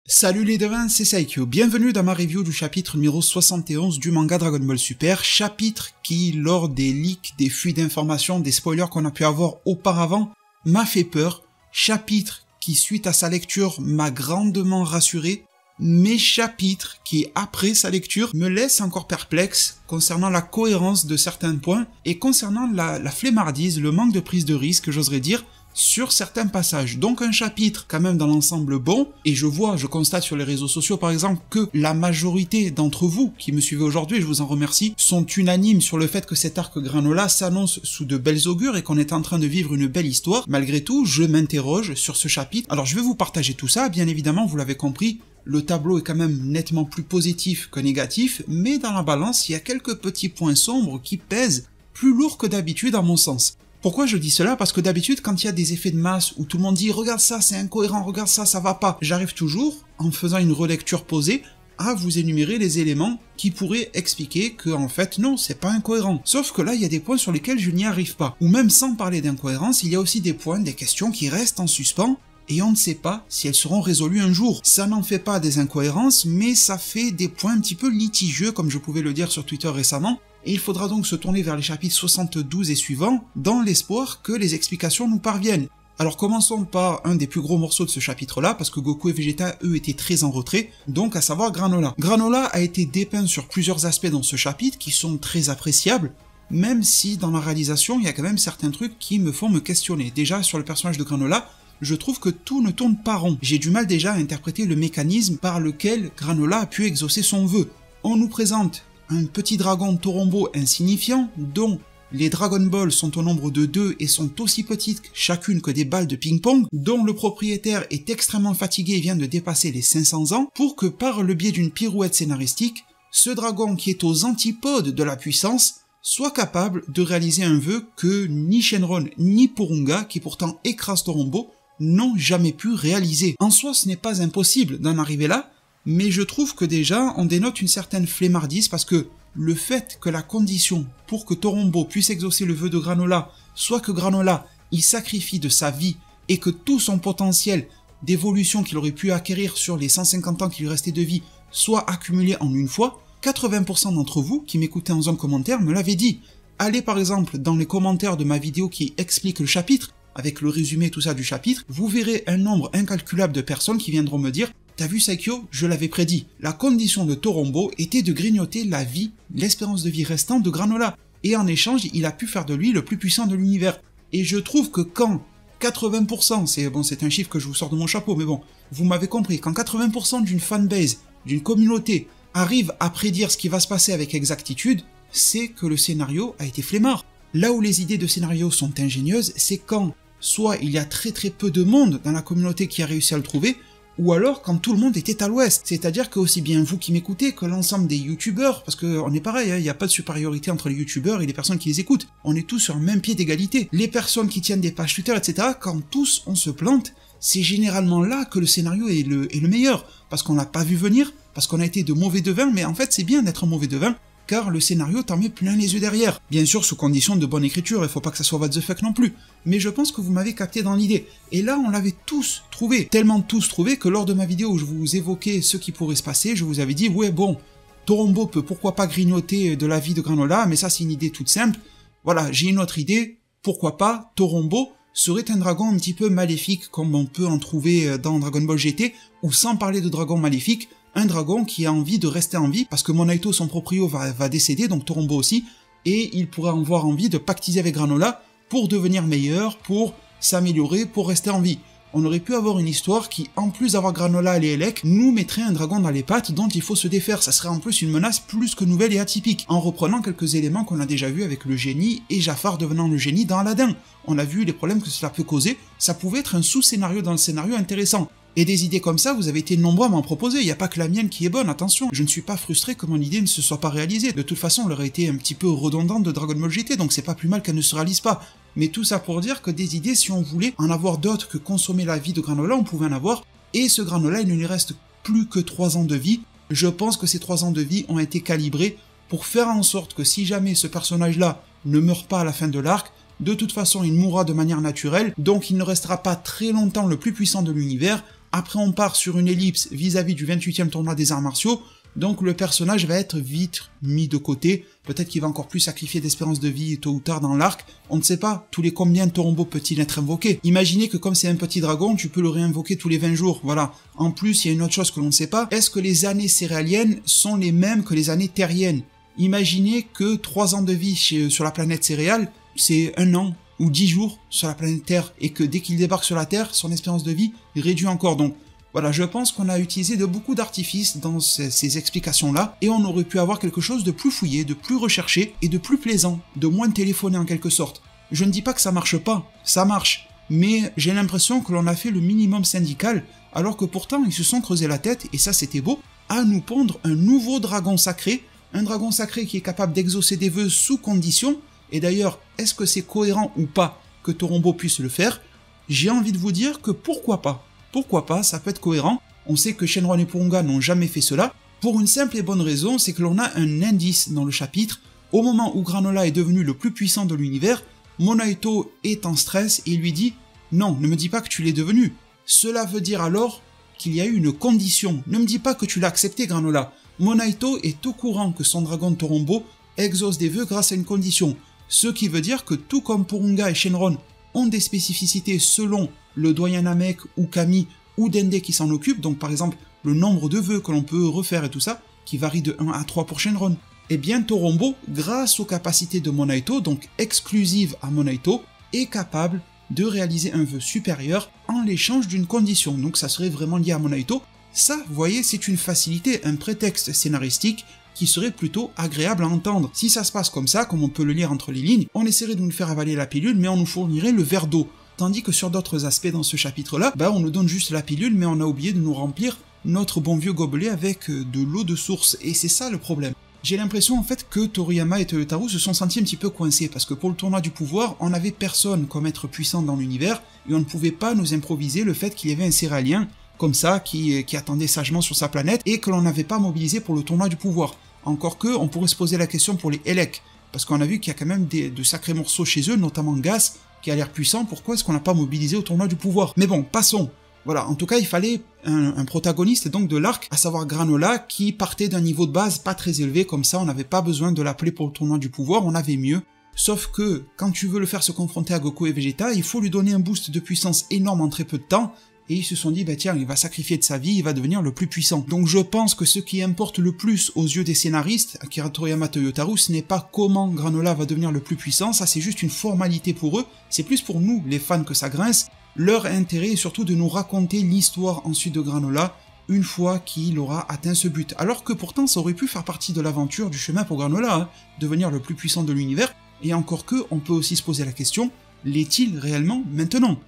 Salut les devins, c'est Saikyo, bienvenue dans ma review du chapitre numéro 71 du manga Dragon Ball Super, chapitre qui, lors des leaks, des fuites d'informations, des spoilers qu'on a pu avoir auparavant, m'a fait peur, chapitre qui, suite à sa lecture, m'a grandement rassuré, mais chapitre qui, après sa lecture, me laisse encore perplexe concernant la cohérence de certains points et concernant la flemmardise, le manque de prise de risque, j'oserais dire, sur certains passages. Donc un chapitre quand même dans l'ensemble bon, et je constate sur les réseaux sociaux par exemple que la majorité d'entre vous qui me suivez aujourd'hui, je vous en remercie, sont unanimes sur le fait que cet arc Granola s'annonce sous de belles augures et qu'on est en train de vivre une belle histoire. Malgré tout, je m'interroge sur ce chapitre. Alors je vais vous partager tout ça, bien évidemment, vous l'avez compris, le tableau est quand même nettement plus positif que négatif, mais dans la balance, il y a quelques petits points sombres qui pèsent plus lourd que d'habitude à mon sens. Pourquoi je dis cela? Parce que d'habitude, quand il y a des effets de masse où tout le monde dit « Regarde ça, c'est incohérent, regarde ça, ça va pas », j'arrive toujours, en faisant une relecture posée, à vous énumérer les éléments qui pourraient expliquer que, en fait, non, c'est pas incohérent. Sauf que là, il y a des points sur lesquels je n'y arrive pas. Ou même sans parler d'incohérence, il y a aussi des points, des questions qui restent en suspens, et on ne sait pas si elles seront résolues un jour. Ça n'en fait pas des incohérences, mais ça fait des points un petit peu litigieux, comme je pouvais le dire sur Twitter récemment, et il faudra donc se tourner vers les chapitres 72 et suivants, dans l'espoir que les explications nous parviennent. Alors commençons par un des plus gros morceaux de ce chapitre-là, parce que Goku et Vegeta, eux, étaient très en retrait, donc à savoir Granola. Granola a été dépeint sur plusieurs aspects dans ce chapitre, qui sont très appréciables, même si dans la réalisation, il y a quand même certains trucs qui me font me questionner. Déjà, sur le personnage de Granola, je trouve que tout ne tourne pas rond. J'ai du mal déjà à interpréter le mécanisme par lequel Granola a pu exaucer son vœu. On nous présente un petit dragon Torombo insignifiant, dont les Dragon Ball sont au nombre de 2 et sont aussi petites chacune que des balles de ping-pong, dont le propriétaire est extrêmement fatigué et vient de dépasser les 500 ans, pour que par le biais d'une pirouette scénaristique, ce dragon qui est aux antipodes de la puissance soit capable de réaliser un vœu que ni Shenron ni Porunga, qui pourtant écrasent Torombo, n'ont jamais pu réaliser. En soi, ce n'est pas impossible d'en arriver là, mais je trouve que déjà, on dénote une certaine flemmardise parce que le fait que la condition pour que Torombo puisse exaucer le vœu de Granola soit que Granola, il sacrifie de sa vie et que tout son potentiel d'évolution qu'il aurait pu acquérir sur les 150 ans qui lui restaient de vie soit accumulé en une fois, 80% d'entre vous qui m'écoutez en zone commentaire me l'avaient dit. Allez par exemple dans les commentaires de ma vidéo qui explique le chapitre, avec le résumé tout ça du chapitre, vous verrez un nombre incalculable de personnes qui viendront me dire « T'as vu Saikyo, je l'avais prédit. La condition de Torombo était de grignoter la vie, l'espérance de vie restante de Granola. Et en échange, il a pu faire de lui le plus puissant de l'univers. » Et je trouve que quand 80%, c'est un chiffre que je vous sors de mon chapeau, mais bon, vous m'avez compris, quand 80% d'une fanbase, d'une communauté, arrive à prédire ce qui va se passer avec exactitude, c'est que le scénario a été flemmard. Là où les idées de scénario sont ingénieuses, c'est quand soit il y a très peu de monde dans la communauté qui a réussi à le trouver, ou alors quand tout le monde était à l'ouest. C'est-à-dire que aussi bien vous qui m'écoutez que l'ensemble des youtubeurs, parce qu'on est pareil, il n'y a pas de supériorité entre les youtubeurs et les personnes qui les écoutent. On est tous sur un même pied d'égalité. Les personnes qui tiennent des pages Twitter, etc., quand tous on se plante, c'est généralement là que le scénario est le meilleur. Parce qu'on l'a pas vu venir, parce qu'on a été de mauvais devins, mais en fait c'est bien d'être un mauvais devin, car le scénario t'en met plein les yeux derrière. Bien sûr sous condition de bonne écriture, il faut pas que ça soit what the fuck non plus. Mais je pense que vous m'avez capté dans l'idée. Et là on l'avait tous trouvé, tellement tous trouvé que lors de ma vidéo où je vous évoquais ce qui pourrait se passer, je vous avais dit ouais bon, Torombo peut pourquoi pas grignoter de la vie de Granola, mais ça c'est une idée toute simple. Voilà, j'ai une autre idée, pourquoi pas Torombo serait un dragon un petit peu maléfique comme on peut en trouver dans Dragon Ball GT, ou sans parler de dragon maléfique, un dragon qui a envie de rester en vie, parce que Monaito, son proprio, va décéder, donc Torombo aussi, et il pourrait avoir envie de pactiser avec Granola pour devenir meilleur, pour s'améliorer, pour rester en vie. On aurait pu avoir une histoire qui, en plus d'avoir Granola et Elec, nous mettrait un dragon dans les pattes dont il faut se défaire. Ça serait en plus une menace plus que nouvelle et atypique, en reprenant quelques éléments qu'on a déjà vus avec le génie et Jafar devenant le génie dans Aladdin. On a vu les problèmes que cela peut causer, ça pouvait être un sous-scénario dans le scénario intéressant. Et des idées comme ça, vous avez été nombreux à m'en proposer, il n'y a pas que la mienne qui est bonne, attention. Je ne suis pas frustré que mon idée ne se soit pas réalisée. De toute façon, elle aurait été un petit peu redondante de Dragon Ball GT, donc c'est pas plus mal qu'elle ne se réalise pas. Mais tout ça pour dire que des idées, si on voulait en avoir d'autres que consommer la vie de Granola, on pouvait en avoir. Et ce Granola, il ne lui reste plus que 3 ans de vie. Je pense que ces 3 ans de vie ont été calibrés pour faire en sorte que si jamais ce personnage-là ne meurt pas à la fin de l'arc, de toute façon il mourra de manière naturelle, donc il ne restera pas très longtemps le plus puissant de l'univers, Après on part sur une ellipse vis-à-vis du 28e tournoi des arts martiaux, donc le personnage va être vite mis de côté, peut-être qu'il va encore plus sacrifier d'espérance de vie tôt ou tard dans l'arc, on ne sait pas, tous les combien Torombo peut-il être invoqué? Imaginez que comme c'est un petit dragon, tu peux le réinvoquer tous les 20 jours, voilà. En plus, il y a une autre chose que l'on ne sait pas, est-ce que les années céréaliennes sont les mêmes que les années terriennes? Imaginez que 3 ans de vie sur la planète céréale, c'est 1 an ou 10 jours sur la planète Terre, et que dès qu'il débarque sur la Terre, son espérance de vie réduit encore, donc voilà, je pense qu'on a utilisé de beaucoup d'artifices dans ces explications-là, et on aurait pu avoir quelque chose de plus fouillé, de plus recherché, et de plus plaisant, de moins téléphoné en quelque sorte. Je ne dis pas que ça marche pas, ça marche, mais j'ai l'impression que l'on a fait le minimum syndical, alors que pourtant ils se sont creusé la tête, et ça c'était beau, à nous pondre un nouveau dragon sacré, un dragon sacré qui est capable d'exaucer des vœux sous condition, et d'ailleurs, est-ce que c'est cohérent ou pas que Torombo puisse le faire? J'ai envie de vous dire que pourquoi pas? Pourquoi pas, ça peut être cohérent. On sait que Shenron et Porunga n'ont jamais fait cela, pour une simple et bonne raison, c'est que l'on a un indice dans le chapitre. Au moment où Granola est devenu le plus puissant de l'univers, Monaito est en stress et lui dit « Non, ne me dis pas que tu l'es devenu. Cela veut dire alors qu'il y a eu une condition. Ne me dis pas que tu l'as accepté, Granola. Monaito est au courant que son dragon de Torombo exauce des vœux grâce à une condition. Ce qui veut dire que tout comme Porunga et Shenron ont des spécificités selon le doyen Namek ou Kami ou Dende qui s'en occupe, donc par exemple le nombre de vœux que l'on peut refaire et tout ça, qui varie de 1 à 3 pour Shenron. Et bien Torombo, grâce aux capacités de Monaito, donc exclusives à Monaito, est capable de réaliser un vœu supérieur en l'échange d'une condition, donc ça serait vraiment lié à Monaito. Ça, vous voyez, c'est une facilité, un prétexte scénaristique qui serait plutôt agréable à entendre. Si ça se passe comme ça, comme on peut le lire entre les lignes, on essaierait de nous faire avaler la pilule, mais on nous fournirait le verre d'eau. Tandis que sur d'autres aspects dans ce chapitre-là, on nous donne juste la pilule, mais on a oublié de nous remplir notre bon vieux gobelet avec de l'eau de source, et c'est ça le problème. J'ai l'impression en fait que Toriyama et Toyotarou se sont sentis un petit peu coincés, parce que pour le tournoi du pouvoir, on n'avait personne comme être puissant dans l'univers, et on ne pouvait pas nous improviser le fait qu'il y avait un céralien comme ça, qui attendait sagement sur sa planète, et que l'on n'avait pas mobilisé pour le tournoi du pouvoir. Encore que, on pourrait se poser la question pour les Elec, parce qu'on a vu qu'il y a quand même de sacrés morceaux chez eux, notamment Gas, qui a l'air puissant, pourquoi est-ce qu'on n'a pas mobilisé au tournoi du pouvoir? Mais bon, passons. Voilà, en tout cas, il fallait un protagoniste donc de l'arc, à savoir Granola, qui partait d'un niveau de base pas très élevé, comme ça, on n'avait pas besoin de l'appeler pour le tournoi du pouvoir, on avait mieux. Sauf que, quand tu veux le faire se confronter à Goku et Vegeta, il faut lui donner un boost de puissance énorme en très peu de temps, et ils se sont dit, tiens, il va sacrifier de sa vie, il va devenir le plus puissant. Donc je pense que ce qui importe le plus aux yeux des scénaristes, Akira Toriyama, Toyotarou, ce n'est pas comment Granola va devenir le plus puissant, ça c'est juste une formalité pour eux, c'est plus pour nous, les fans, que ça grince. Leur intérêt est surtout de nous raconter l'histoire ensuite de Granola, une fois qu'il aura atteint ce but. Alors que pourtant ça aurait pu faire partie de l'aventure, du chemin pour Granola, devenir le plus puissant de l'univers, et encore que, on peut aussi se poser la question, l'est-il réellement maintenant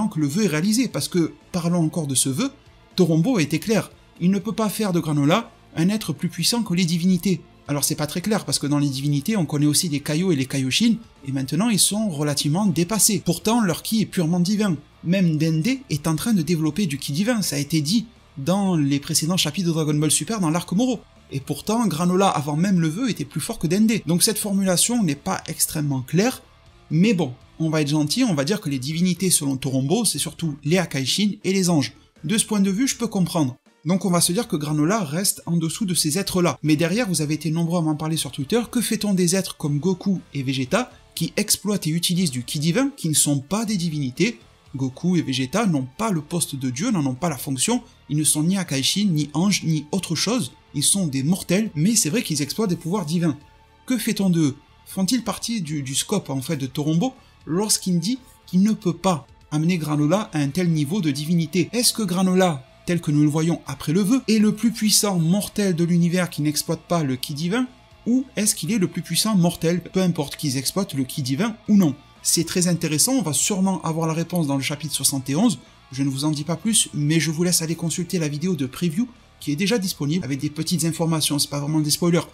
que le vœu est réalisé, parce que, parlons encore de ce vœu, Torombo a été clair, il ne peut pas faire de Granola un être plus puissant que les divinités. Alors c'est pas très clair, parce que dans les divinités, on connaît aussi les Kaio et les Kaioshin, et maintenant ils sont relativement dépassés. Pourtant, leur ki est purement divin. Même Dende est en train de développer du ki divin, ça a été dit dans les précédents chapitres de Dragon Ball Super dans l'arc Moro. Et pourtant, Granola, avant même le vœu, était plus fort que Dende. Donc cette formulation n'est pas extrêmement claire, mais bon, on va être gentil, on va dire que les divinités selon Torombo, c'est surtout les Akaishin et les anges. De ce point de vue, je peux comprendre. Donc on va se dire que Granola reste en dessous de ces êtres-là. Mais derrière, vous avez été nombreux à m'en parler sur Twitter, que fait-on des êtres comme Goku et Vegeta, qui exploitent et utilisent du ki divin, qui ne sont pas des divinités? Goku et Vegeta n'ont pas le poste de dieu, n'en ont pas la fonction, ils ne sont ni Akaishin, ni anges, ni autre chose, ils sont des mortels, mais c'est vrai qu'ils exploitent des pouvoirs divins. Que fait-on d'eux? Font-ils partie du scope en fait de Torombo lorsqu'il dit qu'il ne peut pas amener Granola à un tel niveau de divinité? Est-ce que Granola, tel que nous le voyons après le vœu, est le plus puissant mortel de l'univers qui n'exploite pas le ki divin, ou est-ce qu'il est le plus puissant mortel, peu importe qu'ils exploitent le ki divin ou non? C'est très intéressant, on va sûrement avoir la réponse dans le chapitre 71, je ne vous en dis pas plus, mais je vous laisse aller consulter la vidéo de preview qui est déjà disponible avec des petites informations, c'est pas vraiment des spoilers.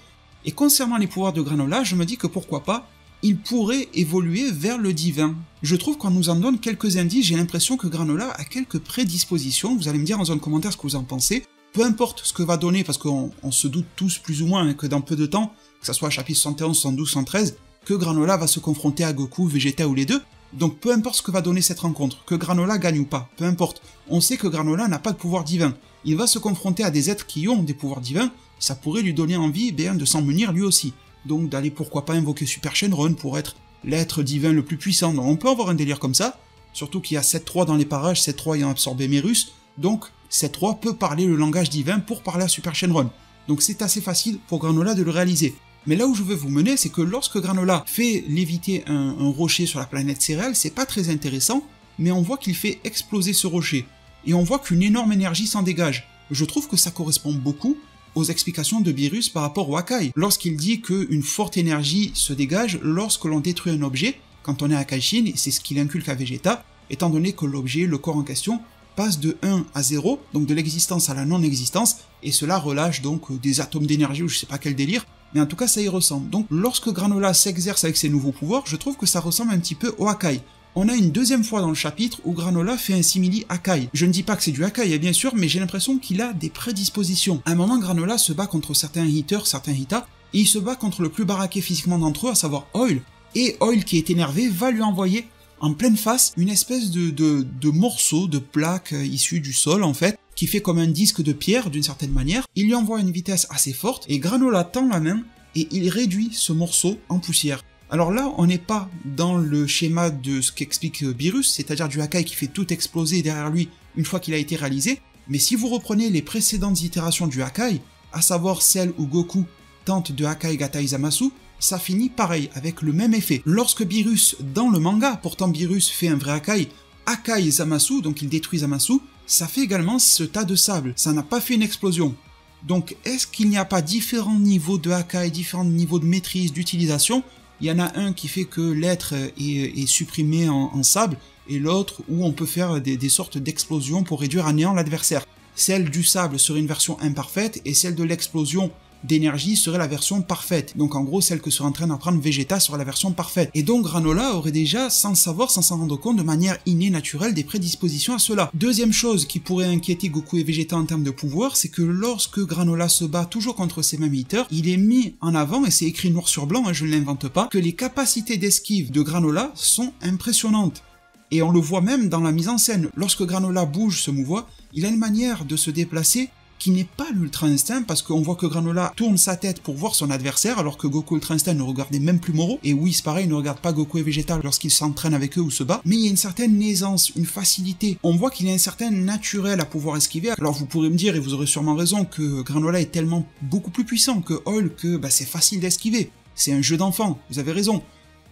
Et concernant les pouvoirs de Granola, je me dis que pourquoi pas, il pourrait évoluer vers le divin. Je trouve qu'on nous en donne quelques indices, j'ai l'impression que Granola a quelques prédispositions, vous allez me dire dans un commentaire ce que vous en pensez. Peu importe ce que va donner, parce qu'on se doute tous plus ou moins que dans peu de temps, que ce soit chapitre 71, 72, 113, que Granola va se confronter à Goku, Vegeta ou les deux, Donc peu importe ce que va donner cette rencontre, que Granola gagne ou pas, peu importe, on sait que Granola n'a pas de pouvoir divin. Il va se confronter à des êtres qui ont des pouvoirs divins, ça pourrait lui donner envie de s'en munir lui aussi. Donc d'aller pourquoi pas invoquer Super Shenron pour être l'être divin le plus puissant. Donc on peut avoir un délire comme ça, surtout qu'il y a 7-3 dans les parages, 7-3 ayant absorbé Merus, donc 7-3 peut parler le langage divin pour parler à Super Shenron. Donc c'est assez facile pour Granola de le réaliser. Mais là où je veux vous mener, c'est que lorsque Granola fait léviter un rocher sur la planète Céréales, c'est pas très intéressant, mais on voit qu'il fait exploser ce rocher. Et on voit qu'une énorme énergie s'en dégage. Je trouve que ça correspond beaucoup aux explications de Beerus par rapport au Hakai, lorsqu'il dit qu'une forte énergie se dégage lorsque l'on détruit un objet, quand on est à Kaishin, et c'est ce qu'il inculque à Vegeta, étant donné que l'objet, le corps en question, passe de 1 à 0, donc de l'existence à la non-existence, et cela relâche donc des atomes d'énergie ou je sais pas quel délire, mais en tout cas ça y ressemble. Donc lorsque Granola s'exerce avec ses nouveaux pouvoirs, je trouve que ça ressemble un petit peu au Hakai. On a une deuxième fois dans le chapitre où Granola fait un simili Hakai. Je ne dis pas que c'est du Hakai, bien sûr, mais j'ai l'impression qu'il a des prédispositions. À un moment, Granola se bat contre certains hitters, certains Hita, et il se bat contre le plus baraqué physiquement d'entre eux, à savoir Oil, et Oil qui est énervé va lui envoyer en pleine face une espèce de morceau, de plaque issue du sol en fait, qui fait comme un disque de pierre d'une certaine manière. Il lui envoie une vitesse assez forte et Granola tend la main et il réduit ce morceau en poussière. Alors là, on n'est pas dans le schéma de ce qu'explique Beerus, c'est-à-dire du Hakai qui fait tout exploser derrière lui une fois qu'il a été réalisé, mais si vous reprenez les précédentes itérations du Hakai, à savoir celle où Goku tente de Hakai Gatai Zamasu, ça finit pareil, avec le même effet. Lorsque Beerus, dans le manga, pourtant Beerus fait un vrai Hakai, Hakai Zamasu, donc il détruit Zamasu, ça fait également ce tas de sable, ça n'a pas fait une explosion. Donc est-ce qu'il n'y a pas différents niveaux de Hakai, différents niveaux de maîtrise, d'utilisation? Il y en a un qui fait que l'être est supprimé en sable, et l'autre où on peut faire des sortes d'explosions pour réduire à néant l'adversaire. Celle du sable serait une version imparfaite, et celle de l'explosion d'énergie serait la version parfaite. Donc en gros, celle que serait en train d'apprendre Vegeta serait la version parfaite. Et donc Granola aurait déjà, sans savoir, sans s'en rendre compte, de manière innée, naturelle, des prédispositions à cela. Deuxième chose qui pourrait inquiéter Goku et Vegeta en termes de pouvoir, c'est que lorsque Granola se bat toujours contre ces mêmes hitters, il est mis en avant, et c'est écrit noir sur blanc, je ne l'invente pas, que les capacités d'esquive de Granola sont impressionnantes. Et on le voit même dans la mise en scène. Lorsque Granola bouge, se mouvoit, il a une manière de se déplacer qui n'est pas l'Ultra Instinct, parce qu'on voit que Granola tourne sa tête pour voir son adversaire, alors que Goku Ultra Instinct ne regardait même plus Moro, et oui, c'est pareil, il ne regarde pas Goku et Vegeta lorsqu'il s'entraîne avec eux ou se bat, mais il y a une certaine aisance, une facilité. On voit qu'il y a un certain naturel à pouvoir esquiver. Alors vous pourrez me dire, et vous aurez sûrement raison, que Granola est tellement beaucoup plus puissant que Oil que c'est facile d'esquiver. C'est un jeu d'enfant, vous avez raison.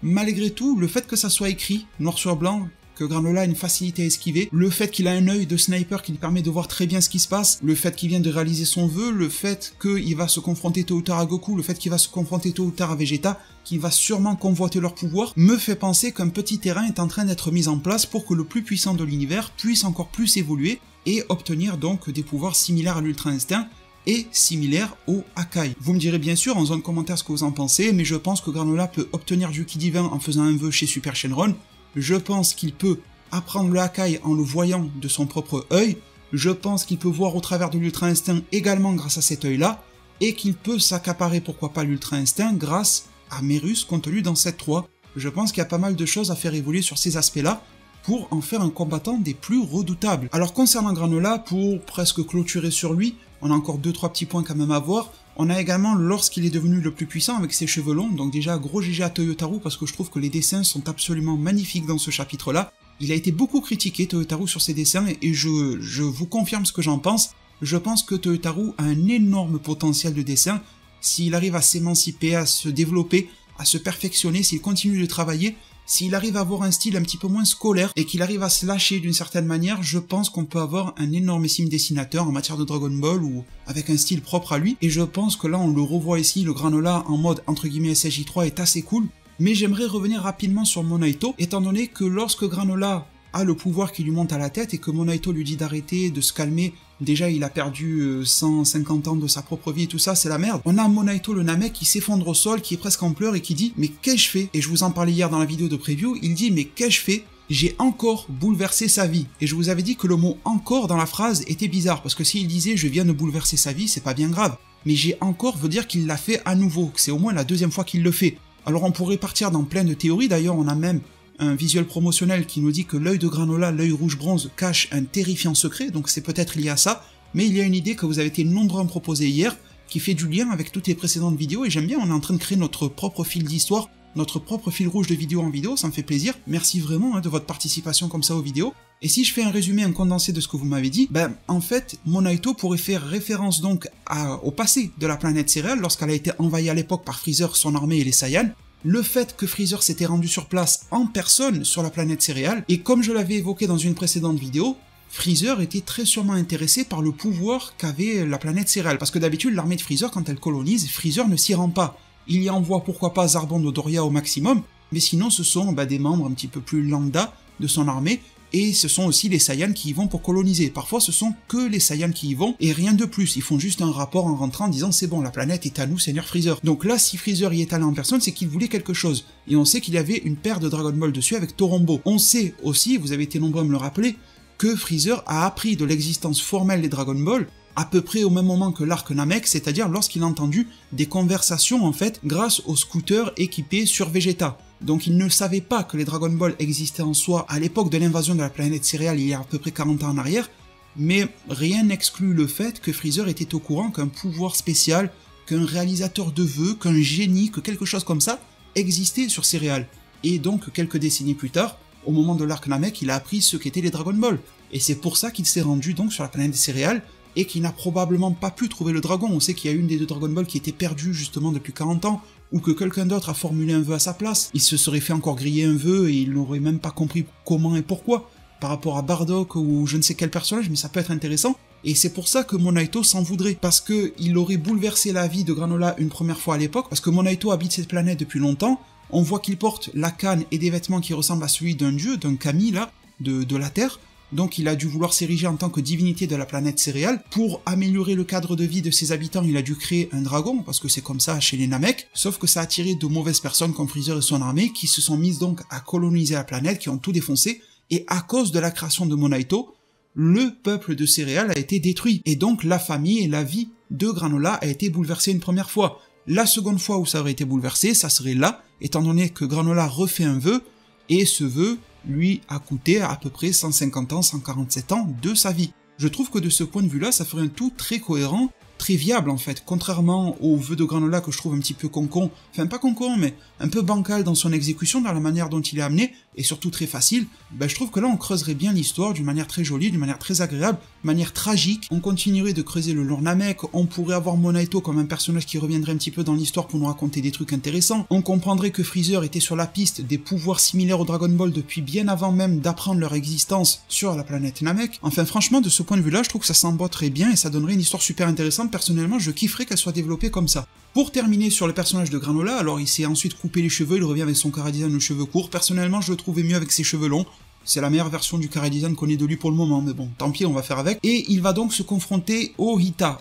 Malgré tout, le fait que ça soit écrit, noir sur blanc, que Granola a une facilité à esquiver, le fait qu'il a un œil de sniper qui lui permet de voir très bien ce qui se passe, le fait qu'il vient de réaliser son vœu, le fait qu'il va se confronter tôt ou tard à Goku, le fait qu'il va se confronter tôt ou tard à Vegeta, qu'il va sûrement convoiter leur pouvoir, me fait penser qu'un petit terrain est en train d'être mis en place pour que le plus puissant de l'univers puisse encore plus évoluer et obtenir donc des pouvoirs similaires à l'Ultra Instinct et similaires au Hakai. Vous me direz bien sûr en zone commentaire ce que vous en pensez, mais je pense que Granola peut obtenir du Ki divin en faisant un vœu chez Super Shenron. Je pense qu'il peut apprendre le Hakai en le voyant de son propre œil, je pense qu'il peut voir au travers de l'Ultra Instinct également grâce à cet œil-là, et qu'il peut s'accaparer pourquoi pas l'Ultra Instinct grâce à Merus contenu dans cette 3. Je pense qu'il y a pas mal de choses à faire évoluer sur ces aspects-là pour en faire un combattant des plus redoutables. Alors concernant Granola, pour presque clôturer sur lui, on a encore 2-3 petits points quand même à voir. On a également lorsqu'il est devenu le plus puissant avec ses cheveux longs, donc déjà gros GG à Toyotaru parce que je trouve que les dessins sont absolument magnifiques dans ce chapitre-là. Il a été beaucoup critiqué Toyotaru sur ses dessins et je vous confirme ce que j'en pense. Je pense que Toyotaru a un énorme potentiel de dessin. S'il arrive à s'émanciper, à se développer, à se perfectionner, s'il continue de travailler, s'il arrive à avoir un style un petit peu moins scolaire et qu'il arrive à se lâcher d'une certaine manière, je pense qu'on peut avoir un énormissime dessinateur en matière de Dragon Ball ou avec un style propre à lui. Et je pense que là, on le revoit ici, le Granola en mode entre guillemets SSJ3 est assez cool. Mais j'aimerais revenir rapidement sur Monaito, étant donné que lorsque Granola a le pouvoir qui lui monte à la tête et que Monaito lui dit d'arrêter, de se calmer, déjà il a perdu 150 ans de sa propre vie et tout ça, c'est la merde. On a Monaito le Namek qui s'effondre au sol, qui est presque en pleurs et qui dit « Mais qu'ai-je fait ?» Et je vous en parlais hier dans la vidéo de preview, il dit « Mais qu'ai-je fait ? J'ai encore bouleversé sa vie. » Et je vous avais dit que le mot « encore » dans la phrase était bizarre, parce que s'il disait « Je viens de bouleverser sa vie », c'est pas bien grave. Mais « j'ai encore » veut dire qu'il l'a fait à nouveau, que c'est au moins la deuxième fois qu'il le fait. Alors on pourrait partir dans plein de théories, d'ailleurs on a même un visuel promotionnel qui nous dit que l'œil de Granola, l'œil rouge bronze, cache un terrifiant secret, donc c'est peut-être lié à ça, mais il y a une idée que vous avez été nombreux à me proposer hier, qui fait du lien avec toutes les précédentes vidéos, et j'aime bien, on est en train de créer notre propre fil d'histoire, notre propre fil rouge de vidéo en vidéo, ça me fait plaisir, merci vraiment de votre participation comme ça aux vidéos. Et si je fais un résumé, un condensé de ce que vous m'avez dit, en fait, Monaito pourrait faire référence donc au passé de la planète céréale, lorsqu'elle a été envahie à l'époque par Freezer, son armée et les Saiyans, le fait que Freezer s'était rendu sur place en personne sur la planète céréale, et comme je l'avais évoqué dans une précédente vidéo, Freezer était très sûrement intéressé par le pouvoir qu'avait la planète céréale, parce que d'habitude l'armée de Freezer, quand elle colonise, Freezer ne s'y rend pas. Il y envoie pourquoi pas Zarbon Dodoria au maximum, mais sinon ce sont des membres un petit peu plus lambda de son armée, et ce sont aussi les Saiyans qui y vont pour coloniser. Parfois ce sont que les Saiyans qui y vont, et rien de plus, ils font juste un rapport en rentrant en disant c'est bon, la planète est à nous, Seigneur Freezer. Donc là, si Freezer y est allé en personne, c'est qu'il voulait quelque chose, et on sait qu'il y avait une paire de Dragon Ball dessus avec Torombo. On sait aussi, vous avez été nombreux à me le rappeler, que Freezer a appris de l'existence formelle des Dragon Ball à peu près au même moment que l'arc Namek, c'est-à-dire lorsqu'il a entendu des conversations en fait grâce aux scooters équipés sur Vegeta. Donc il ne savait pas que les Dragon Ball existaient en soi à l'époque de l'invasion de la planète céréale il y a à peu près 40 ans en arrière, mais rien n'exclut le fait que Freezer était au courant qu'un pouvoir spécial, qu'un réalisateur de vœux, qu'un génie, que quelque chose comme ça existait sur Céréales. Et donc quelques décennies plus tard, au moment de l'arc Namek, il a appris ce qu'étaient les Dragon Ball. Et c'est pour ça qu'il s'est rendu donc sur la planète des Céréales, et qu'il n'a probablement pas pu trouver le dragon. On sait qu'il y a une des deux Dragon Ball qui était perdue justement depuis 40 ans, ou que quelqu'un d'autre a formulé un vœu à sa place. Il se serait fait encore griller un vœu et il n'aurait même pas compris comment et pourquoi, par rapport à Bardock ou je ne sais quel personnage, mais ça peut être intéressant. Et c'est pour ça que Monaito s'en voudrait, parce qu'il aurait bouleversé la vie de Granola une première fois à l'époque, parce que Monaito habite cette planète depuis longtemps, on voit qu'il porte la canne et des vêtements qui ressemblent à celui d'un dieu, d'un kami là, de la Terre. Donc il a dû vouloir s'ériger en tant que divinité de la planète céréale. Pour améliorer le cadre de vie de ses habitants, il a dû créer un dragon, parce que c'est comme ça chez les Namek, sauf que ça a attiré de mauvaises personnes comme Freezer et son armée, qui se sont mises donc à coloniser la planète, qui ont tout défoncé, et à cause de la création de Monaito, le peuple de céréales a été détruit, et donc la famille et la vie de Granola a été bouleversée une première fois. La seconde fois où ça aurait été bouleversé, ça serait là, étant donné que Granola refait un vœu, et ce vœu lui a coûté à peu près 150 ans, 147 ans de sa vie. Je trouve que de ce point de vue-là, ça ferait un tout très cohérent, très viable en fait, contrairement au vœu de Granola que je trouve un petit peu concon, enfin pas concon, mais un peu bancal dans son exécution, dans la manière dont il est amené, et surtout très facile. Je trouve que là on creuserait bien l'histoire d'une manière très jolie, d'une manière très agréable, d'une manière tragique. On continuerait de creuser le lore Namek, on pourrait avoir Monaito comme un personnage qui reviendrait un petit peu dans l'histoire pour nous raconter des trucs intéressants, on comprendrait que Freezer était sur la piste des pouvoirs similaires aux Dragon Ball depuis bien avant même d'apprendre leur existence sur la planète Namek. Enfin franchement, de ce point de vue-là, je trouve que ça s'emboîterait bien et ça donnerait une histoire super intéressante. Personnellement, je kifferais qu'elle soit développée comme ça. Pour terminer sur le personnage de Granola, alors il s'est ensuite coupé les cheveux, il revient avec son Kara-design aux cheveux courts. Personnellement, je le trouvais mieux avec ses cheveux longs. C'est la meilleure version du Kara-design qu'on ait de lui pour le moment, mais bon, tant pis, on va faire avec. Et il va donc se confronter au Hitter.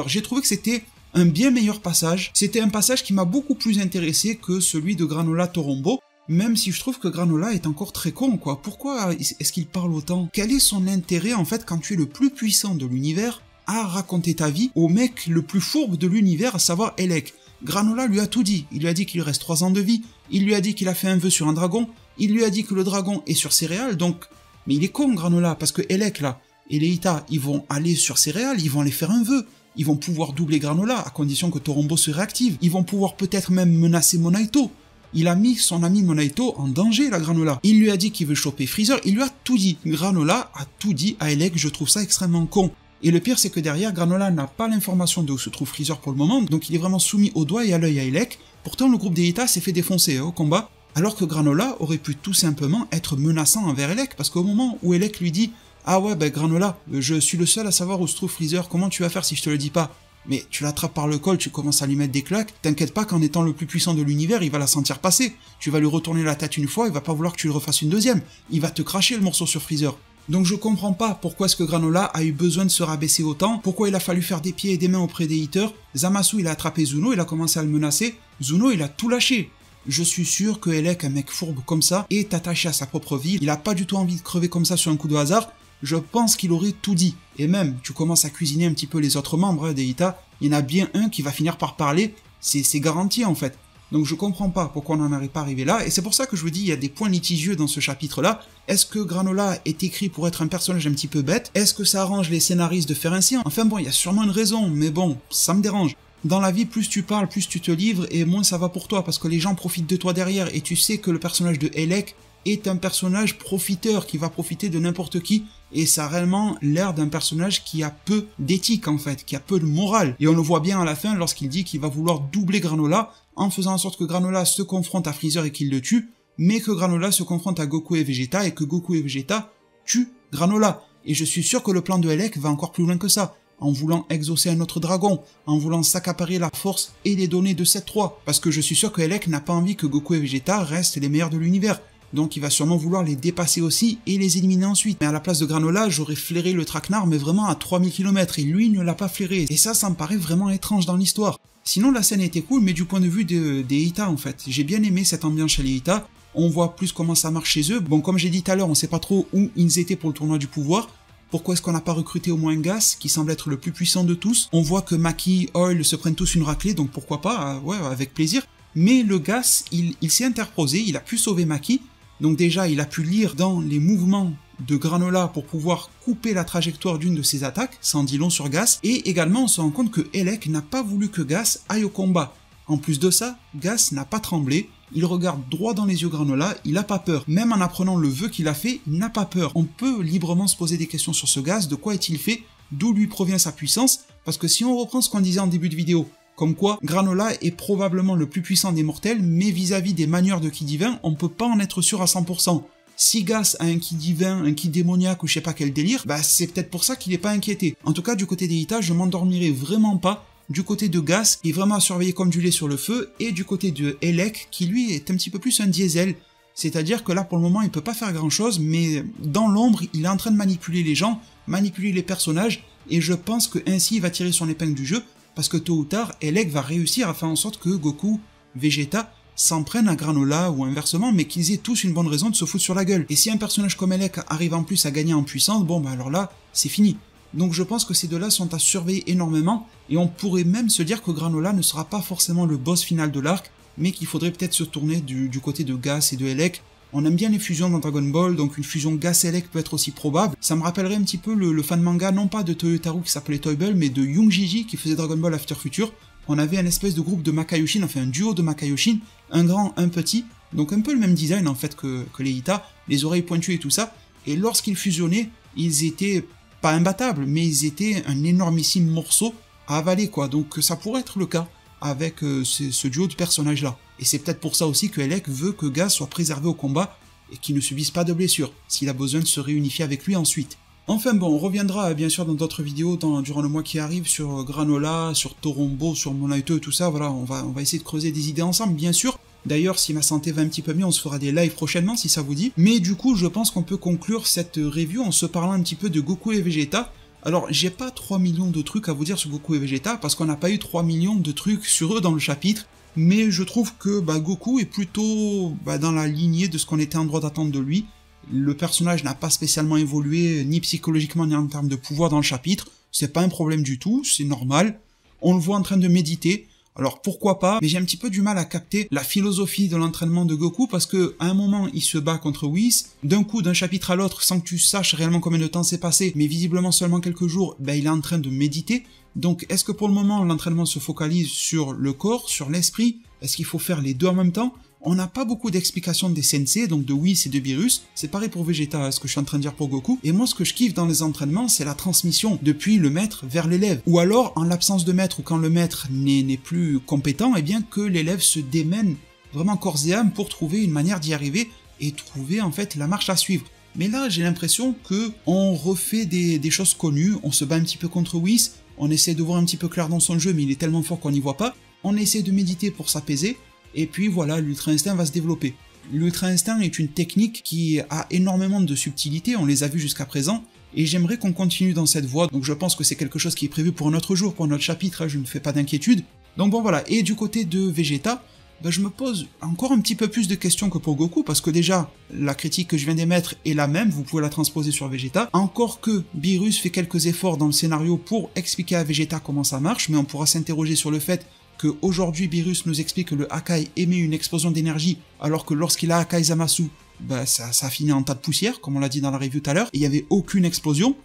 J'ai trouvé que c'était un bien meilleur passage. C'était un passage qui m'a beaucoup plus intéressé que celui de Granola Torombo, même si je trouve que Granola est encore très con, quoi. Pourquoi est-ce qu'il parle autant? Quel est son intérêt, en fait, quand tu es le plus puissant de l'univers, à raconter ta vie au mec le plus fourbe de l'univers, à savoir Elec? Granola lui a tout dit. Il lui a dit qu'il lui reste 3 ans de vie, il lui a dit qu'il a fait un vœu sur un dragon, il lui a dit que le dragon est sur Céréales, donc... Mais il est con, Granola, parce que Elec, là, et les Hita, ils vont aller sur Céréales, ils vont aller faire un vœu. Ils vont pouvoir doubler Granola, à condition que Torombo se réactive. Ils vont pouvoir peut-être même menacer Monaito. Il a mis son ami Monaito en danger, la Granola. Il lui a dit qu'il veut choper Freezer, il lui a tout dit. Granola a tout dit à Elec, je trouve ça extrêmement con. Et le pire, c'est que derrière, Granola n'a pas l'information de où se trouve Freezer pour le moment, donc il est vraiment soumis au doigt et à l'œil à Elec. Pourtant, le groupe des Hita s'est fait défoncer au combat, alors que Granola aurait pu tout simplement être menaçant envers Elec, parce qu'au moment où Elec lui dit « Ah ouais, Granola, je suis le seul à savoir où se trouve Freezer, comment tu vas faire si je te le dis pas ?» Mais tu l'attrapes par le col, tu commences à lui mettre des claques, t'inquiète pas qu'en étant le plus puissant de l'univers, il va la sentir passer. Tu vas lui retourner la tête une fois, il va pas vouloir que tu le refasses une deuxième. Il va te cracher le morceau sur Freezer. Donc je comprends pas pourquoi est-ce que Granola a eu besoin de se rabaisser autant, pourquoi il a fallu faire des pieds et des mains auprès des Hitters. Zamasu il a attrapé Zuno, il a commencé à le menacer, Zuno il a tout lâché. Je suis sûr que Elec, un mec fourbe comme ça, est attaché à sa propre vie, il a pas du tout envie de crever comme ça sur un coup de hasard, je pense qu'il aurait tout dit. Et même, tu commences à cuisiner un petit peu les autres membres des Hita, il y en a bien un qui va finir par parler, c'est garanti en fait. Donc je comprends pas pourquoi on n'en est pas arrivé là, et c'est pour ça que je vous dis, il y a des points litigieux dans ce chapitre-là. Est-ce que Granola est écrit pour être un personnage un petit peu bête? Est-ce que ça arrange les scénaristes de faire ainsi? Enfin bon, il y a sûrement une raison, mais bon, ça me dérange. Dans la vie, plus tu parles, plus tu te livres, et moins ça va pour toi, parce que les gens profitent de toi derrière, et tu sais que le personnage de Elec est un personnage profiteur, qui va profiter de n'importe qui, et ça a réellement l'air d'un personnage qui a peu d'éthique en fait, qui a peu de morale. Et on le voit bien à la fin lorsqu'il dit qu'il va vouloir doubler Granola, en faisant en sorte que Granola se confronte à Freezer et qu'il le tue, mais que Granola se confronte à Goku et Vegeta, et que Goku et Vegeta tuent Granola. Et je suis sûr que le plan de Elec va encore plus loin que ça, en voulant exaucer un autre dragon, en voulant s'accaparer la force et les données de cette 3, parce que je suis sûr que Elec n'a pas envie que Goku et Vegeta restent les meilleurs de l'univers. Donc il va sûrement vouloir les dépasser aussi et les éliminer ensuite. Mais à la place de Granola, j'aurais flairé le traquenard, mais vraiment à 3000 km, et lui ne l'a pas flairé. Et ça me paraît vraiment étrange dans l'histoire. Sinon la scène était cool, mais du point de vue des Eita en fait. J'ai bien aimé cette ambiance chez les Eita, on voit plus comment ça marche chez eux. Bon, comme j'ai dit tout à l'heure, on sait pas trop où ils étaient pour le tournoi du pouvoir. Pourquoi est-ce qu'on n'a pas recruté au moins Gas, qui semble être le plus puissant de tous? On voit que Maki, Oil se prennent tous une raclée, donc pourquoi pas, ouais, avec plaisir. Mais le Gas, il s'est interposé, il a pu sauver Maki. Donc déjà, il a pu lire dans les mouvements de Granola pour pouvoir couper la trajectoire d'une de ses attaques, ça en dit long sur Gas, et également on se rend compte que Elec n'a pas voulu que Gas aille au combat. En plus de ça, Gas n'a pas tremblé, il regarde droit dans les yeux Granola, il n'a pas peur. Même en apprenant le vœu qu'il a fait, il n'a pas peur. On peut librement se poser des questions sur ce Gas, de quoi est-il fait, d'où lui provient sa puissance, parce que si on reprend ce qu'on disait en début de vidéo, comme quoi Granola est probablement le plus puissant des mortels, mais vis-à-vis des manieurs de ki divin, on peut pas en être sûr à 100%. Si Gas a un ki divin, un ki démoniaque ou je sais pas quel délire, bah c'est peut-être pour ça qu'il est pas inquiété. En tout cas, du côté des Eita, je m'endormirai vraiment pas. Du côté de Gas, qui est vraiment à surveiller comme du lait sur le feu, et du côté de Elec, qui lui est un petit peu plus un diesel. C'est-à-dire que là, pour le moment, il peut pas faire grand-chose, mais dans l'ombre, il est en train de manipuler les gens, manipuler les personnages, et je pense que ainsi il va tirer son épingle du jeu, parce que tôt ou tard, Elec va réussir à faire en sorte que Goku, Vegeta, s'en prennent à Granola ou inversement, mais qu'ils aient tous une bonne raison de se foutre sur la gueule. Et si un personnage comme Elec arrive en plus à gagner en puissance, bon bah alors là, c'est fini. Donc je pense que ces deux-là sont à surveiller énormément, et on pourrait même se dire que Granola ne sera pas forcément le boss final de l'arc, mais qu'il faudrait peut-être se tourner du côté de Gas et de Elec. On aime bien les fusions dans Dragon Ball, donc une fusion Gas-Elec peut être aussi probable. Ça me rappellerait un petit peu le fan manga, non pas de Toyotaru qui s'appelait Toybell, mais de Young Gigi qui faisait Dragon Ball After Future. On avait un espèce de groupe de Makaioshin, enfin un duo de Makaioshin, un grand, un petit, donc un peu le même design en fait que les Eita, les oreilles pointues et tout ça, et lorsqu'ils fusionnaient, ils étaient pas imbattables, mais ils étaient un énormissime morceau à avaler quoi, donc ça pourrait être le cas avec ce duo de personnages là. Et c'est peut-être pour ça aussi que Elec veut que Gas soit préservé au combat et qu'il ne subisse pas de blessures, s'il a besoin de se réunifier avec lui ensuite. Enfin bon, on reviendra bien sûr dans d'autres vidéos durant le mois qui arrive sur Granola, sur Torombo, sur Monaito et tout ça, voilà, on va essayer de creuser des idées ensemble bien sûr. D'ailleurs, si ma santé va un petit peu mieux, on se fera des lives prochainement si ça vous dit. Mais du coup, je pense qu'on peut conclure cette review en se parlant un petit peu de Goku et Vegeta. Alors, j'ai pas 3 millions de trucs à vous dire sur Goku et Vegeta, parce qu'on n'a pas eu 3 millions de trucs sur eux dans le chapitre, mais je trouve que Goku est plutôt dans la lignée de ce qu'on était en droit d'attendre de lui. Le personnage n'a pas spécialement évolué, ni psychologiquement, ni en termes de pouvoir dans le chapitre, c'est pas un problème du tout, c'est normal. On le voit en train de méditer, alors pourquoi pas, mais j'ai un petit peu du mal à capter la philosophie de l'entraînement de Goku, parce que à un moment il se bat contre Whis, d'un coup d'un chapitre à l'autre, sans que tu saches réellement combien de temps s'est passé, mais visiblement seulement quelques jours, il est en train de méditer. Donc est-ce que pour le moment l'entraînement se focalise sur le corps, sur l'esprit? Est-ce qu'il faut faire les deux en même temps? On n'a pas beaucoup d'explications des sensei, donc de Whis et de Beerus, c'est pareil pour Vegeta, ce que je suis en train de dire pour Goku, et moi ce que je kiffe dans les entraînements, c'est la transmission, depuis le maître vers l'élève, ou alors en l'absence de maître, ou quand le maître n'est plus compétent, et bien que l'élève se démène vraiment corps et âme pour trouver une manière d'y arriver, et trouver en fait la marche à suivre. Mais là j'ai l'impression que on refait des choses connues, on se bat un petit peu contre Whis, on essaie de voir un petit peu clair dans son jeu, mais il est tellement fort qu'on n'y voit pas, on essaie de méditer pour s'apaiser, et puis voilà, l'Ultra Instinct va se développer. L'Ultra Instinct est une technique qui a énormément de subtilité, on les a vues jusqu'à présent, et j'aimerais qu'on continue dans cette voie, donc je pense que c'est quelque chose qui est prévu pour un autre jour, pour notre chapitre, je ne fais pas d'inquiétude. Donc bon voilà, et du côté de Vegeta, je me pose encore un petit peu plus de questions que pour Goku, parce que déjà, la critique que je viens d'émettre est la même, vous pouvez la transposer sur Vegeta, encore que Beerus fait quelques efforts dans le scénario pour expliquer à Vegeta comment ça marche, mais on pourra s'interroger sur le fait qu'aujourd'hui Beerus nous explique que le Hakai émet une explosion d'énergie, alors que lorsqu'il a Hakai Zamasu, bah ça finit en tas de poussière, comme on l'a dit dans la review tout à l'heure, et il n'y avait aucune explosion.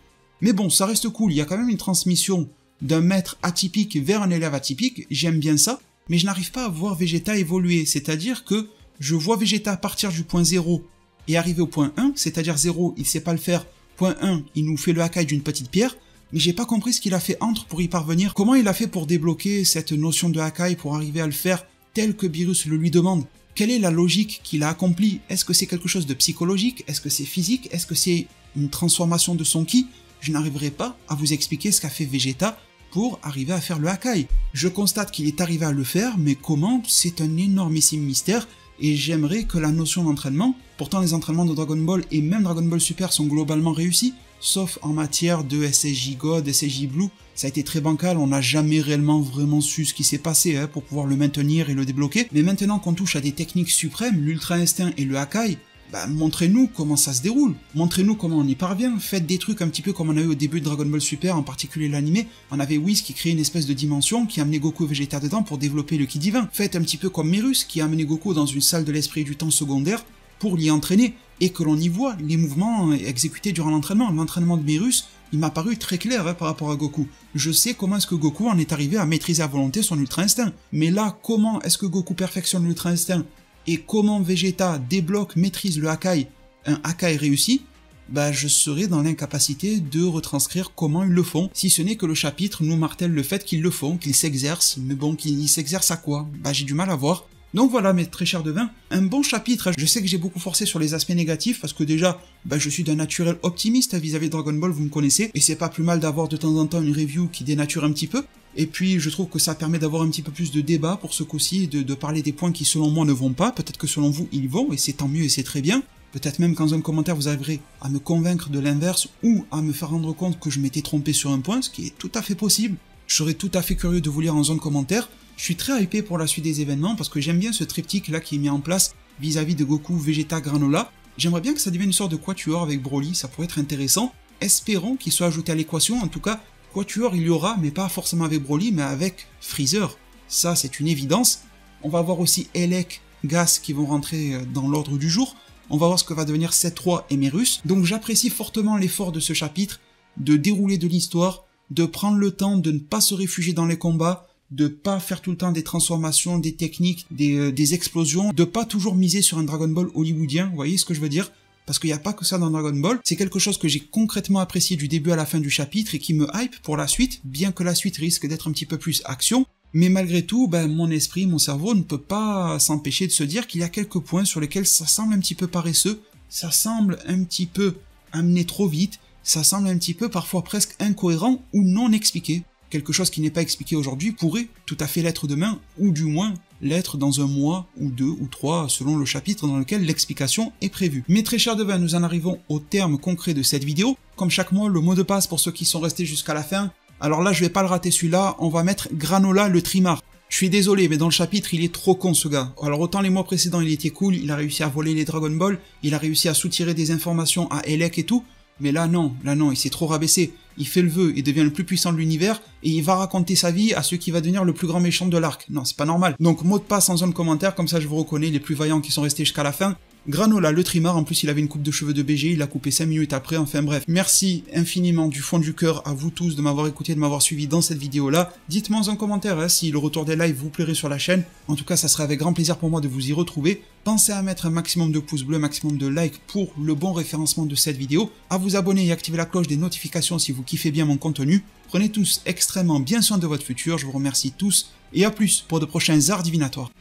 Mais bon, ça reste cool, il y a quand même une transmission d'un maître atypique vers un élève atypique, j'aime bien ça, mais je n'arrive pas à voir Vegeta évoluer, c'est-à-dire que je vois Vegeta partir du point 0 et arriver au point 1, c'est-à-dire 0, il sait pas le faire, point 1, il nous fait le Hakai d'une petite pierre, mais j'ai pas compris ce qu'il a fait entre pour y parvenir, comment il a fait pour débloquer cette notion de Hakai pour arriver à le faire tel que Beerus le lui demande. Quelle est la logique qu'il a accomplie? Est-ce que c'est quelque chose de psychologique? Est-ce que c'est physique? Est-ce que c'est une transformation de son ki? Je n'arriverai pas à vous expliquer ce qu'a fait Vegeta pour arriver à faire le Hakai. Je constate qu'il est arrivé à le faire, mais comment? C'est un énormissime mystère, et j'aimerais que la notion d'entraînement, pourtant les entraînements de Dragon Ball et même Dragon Ball Super sont globalement réussis, sauf en matière de SSJ God, SSJ Blue, ça a été très bancal, on n'a jamais réellement vraiment su ce qui s'est passé pour pouvoir le maintenir et le débloquer, mais maintenant qu'on touche à des techniques suprêmes, l'Ultra Instinct et le Hakai, bah montrez-nous comment ça se déroule, montrez-nous comment on y parvient, faites des trucs un petit peu comme on a eu au début de Dragon Ball Super, en particulier l'animé, on avait Whis qui créait une espèce de dimension qui amenait Goku et Vegeta dedans pour développer le ki divin, faites un petit peu comme Merus qui a amené Goku dans une salle de l'esprit et du temps secondaire pour l'y entraîner, et que l'on y voit les mouvements exécutés durant l'entraînement. L'entraînement de Merus, il m'a paru très clair par rapport à Goku. Je sais comment est-ce que Goku en est arrivé à maîtriser à volonté son Ultra Instinct, mais là, comment est-ce que Goku perfectionne l'Ultra Instinct et comment Vegeta débloque, maîtrise le Hakai, un Hakai réussi, bah je serai dans l'incapacité de retranscrire comment ils le font, si ce n'est que le chapitre nous martèle le fait qu'ils le font, qu'ils s'exercent, mais bon, qu'ils s'exercent à quoi? Bah j'ai du mal à voir. Donc voilà mes très chers devins, un bon chapitre. Je sais que j'ai beaucoup forcé sur les aspects négatifs parce que déjà, je suis d'un naturel optimiste vis-à-vis de Dragon Ball, vous me connaissez, et c'est pas plus mal d'avoir de temps en temps une review qui dénature un petit peu. Et puis je trouve que ça permet d'avoir un petit peu plus de débat pour ce coup-ci, de parler des points qui selon moi ne vont pas, peut-être que selon vous ils vont, et c'est tant mieux et c'est très bien. Peut-être même qu'en zone commentaire vous arriverez à me convaincre de l'inverse ou à me faire rendre compte que je m'étais trompé sur un point, ce qui est tout à fait possible. Je serais tout à fait curieux de vous lire en zone commentaire. Je suis très hypé pour la suite des événements parce que j'aime bien ce triptyque là qui est mis en place vis-à-vis de Goku, Vegeta, Granola. J'aimerais bien que ça devienne une sorte de quatuor avec Broly, ça pourrait être intéressant. Espérons qu'il soit ajouté à l'équation, en tout cas, quatuor il y aura, mais pas forcément avec Broly, mais avec Freezer. Ça c'est une évidence. On va avoir aussi Elec, Gas qui vont rentrer dans l'ordre du jour. On va voir ce que va devenir 7-3 et Merus. Donc j'apprécie fortement l'effort de ce chapitre, de dérouler de l'histoire, de prendre le temps de ne pas se réfugier dans les combats, de pas faire tout le temps des transformations, des techniques, des explosions, de pas toujours miser sur un Dragon Ball hollywoodien, vous voyez ce que je veux dire? Parce qu'il n'y a pas que ça dans Dragon Ball, c'est quelque chose que j'ai concrètement apprécié du début à la fin du chapitre et qui me hype pour la suite, bien que la suite risque d'être un petit peu plus action, mais malgré tout, mon esprit, mon cerveau ne peut pas s'empêcher de se dire qu'il y a quelques points sur lesquels ça semble un petit peu paresseux, ça semble un petit peu amené trop vite, ça semble un petit peu parfois presque incohérent ou non expliqué. Quelque chose qui n'est pas expliqué aujourd'hui pourrait tout à fait l'être demain, ou du moins l'être dans un mois, ou 2, ou 3, selon le chapitre dans lequel l'explication est prévue. Mes très chers devins, nous en arrivons au terme concret de cette vidéo. Comme chaque mois, le mot de passe pour ceux qui sont restés jusqu'à la fin. Alors là, je vais pas le rater celui-là, on va mettre Granola le trimar. Je suis désolé, mais dans le chapitre, il est trop con ce gars. Alors autant les mois précédents, il était cool, il a réussi à voler les Dragon Ball, il a réussi à soutirer des informations à Elec et tout, mais là non, il s'est trop rabaissé. Il fait le vœu et devient le plus puissant de l'univers, et il va raconter sa vie à ceux qui va devenir le plus grand méchant de l'arc. Non, c'est pas normal. Donc mot de passe en zone commentaire, comme ça je vous reconnais les plus vaillants qui sont restés jusqu'à la fin. Granola, le trimar, en plus il avait une coupe de cheveux de BG, il l'a coupé 5 minutes après, enfin bref. Merci infiniment du fond du cœur à vous tous de m'avoir écouté, de m'avoir suivi dans cette vidéo-là. Dites-moi en commentaire si le retour des lives vous plairait sur la chaîne. En tout cas, ça serait avec grand plaisir pour moi de vous y retrouver. Pensez à mettre un maximum de pouces bleus, un maximum de likes pour le bon référencement de cette vidéo, à vous abonner et activer la cloche des notifications si vous kiffez bien mon contenu. Prenez tous extrêmement bien soin de votre futur, je vous remercie tous, et à plus pour de prochains arts divinatoires.